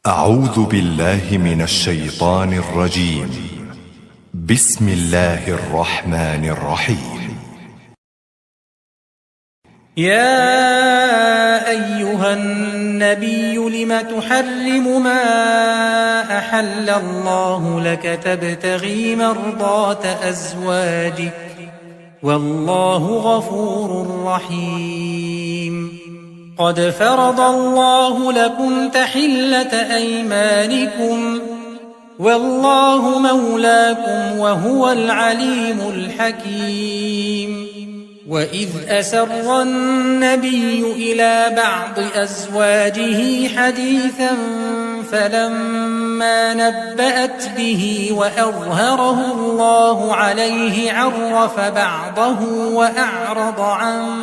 أعوذ بالله من الشيطان الرجيم. بسم الله الرحمن الرحيم. يا أيها النبي لم تحرم ما أحل الله لك تبتغي مرضات أزواجك والله غفور رحيم. قد فرض الله لكم تحلة أيمانكم والله مولاكم وهو العليم الحكيم. وإذ أسر النبي إلى بعض أزواجه حديثا فلما نبأت به وأظهره الله عليه عرف بعضه وأعرض عن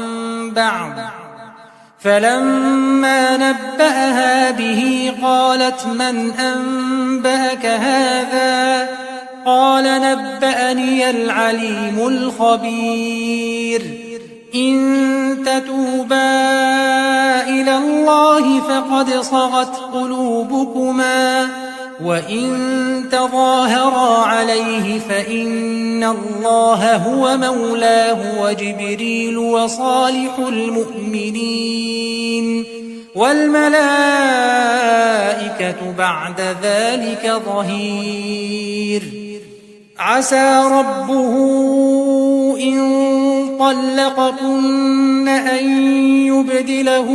بعض، فلما نبأها به قالت من أنبأك هذا؟ قال نبأني العليم الخبير. إن تتوبا إلى الله فقد صغت قلوبكما وإن تظاهرا عليه فإن الله هو مولاه وجبريل وصالح المؤمنين والملائكة بعد ذلك ظهير. عسى ربه إن طلقكن أن يبدله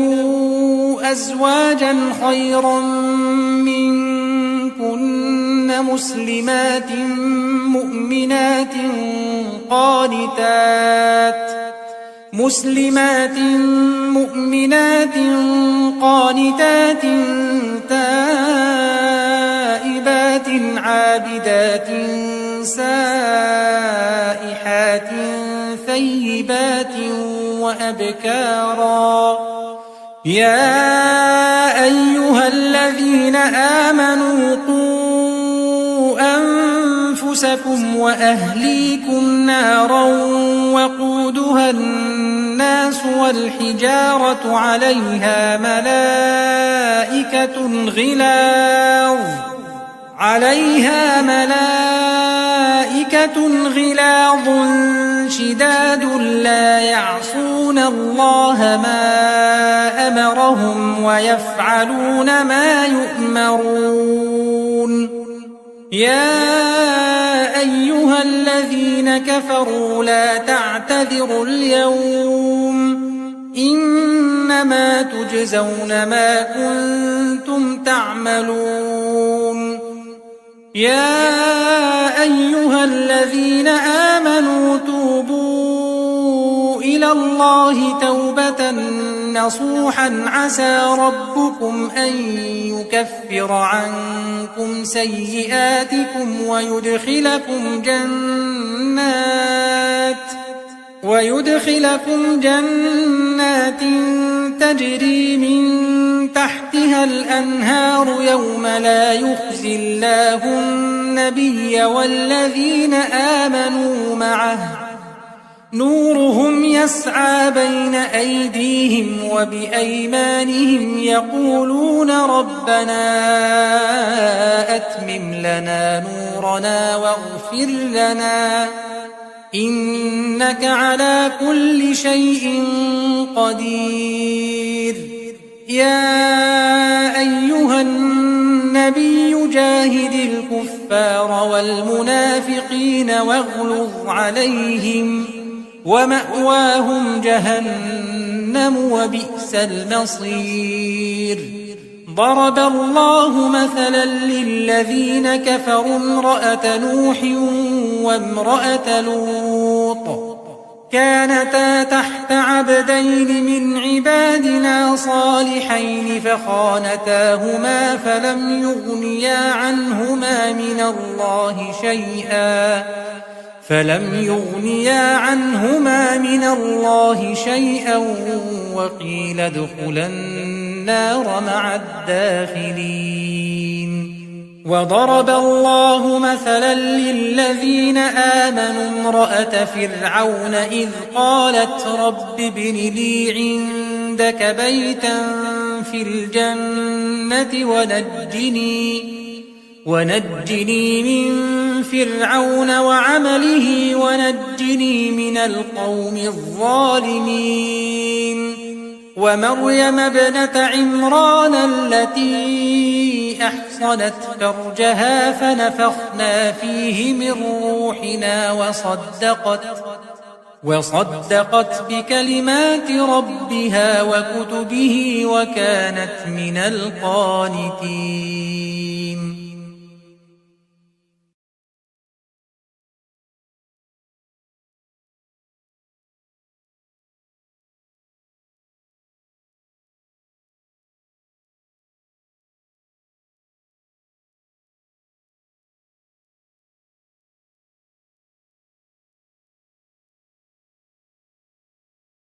أزواجا خيرا منكن مسلمات مؤمنات قانتات تائبات عابدات سائحات ثيبات وأبكارا. يا أيها الذين آمنوا قوا أنفسكم وأهليكم نارا وقودها الناس والحجارة عليها ملائكة غلاظ شداد لا يعصون الله ما أمرهم ويفعلون ما يؤمرون. يا أيها الذين كفروا لا تعتذروا اليوم إنما تجزون ما كنتم تعملون. يا أيها الذين آمنوا توبوا إلى الله توبة نصوحا عسى ربكم أن يكفر عنكم سيئاتكم ويدخلكم جنات تجري من تحتها الأنهار يوم لا يخزي الله النبي والذين آمنوا معه نورهم يسعى بين أيديهم وبأيمانهم يقولون ربنا أتمم لنا نورنا واغفر لنا إنك على كل شيء قدير. يا أيها النبي جاهد الكفار والمنافقين واغلظ عليهم ومأواهم جهنم وبئس المصير. ضرب الله مثلا للذين كفروا امرأة نوح وامرأة لوط كانتا تحت عبدين من عبادنا صالحين فخانتاهما فلم يغنيا عنهما من الله شيئا وقيل ادخلا النار مع الداخلين. وضرب الله مثلا للذين آمنوا امرأة فرعون إذ قالت رب ابن لي عندك بيتا في الجنة ونجني من فرعون وعمله ونجني من القوم الظالمين ومريم ابنة عمران التي أحصنت فرجها فنفخنا فيه من روحنا وصدقت بكلمات ربها وكتبه وكانت من القانتين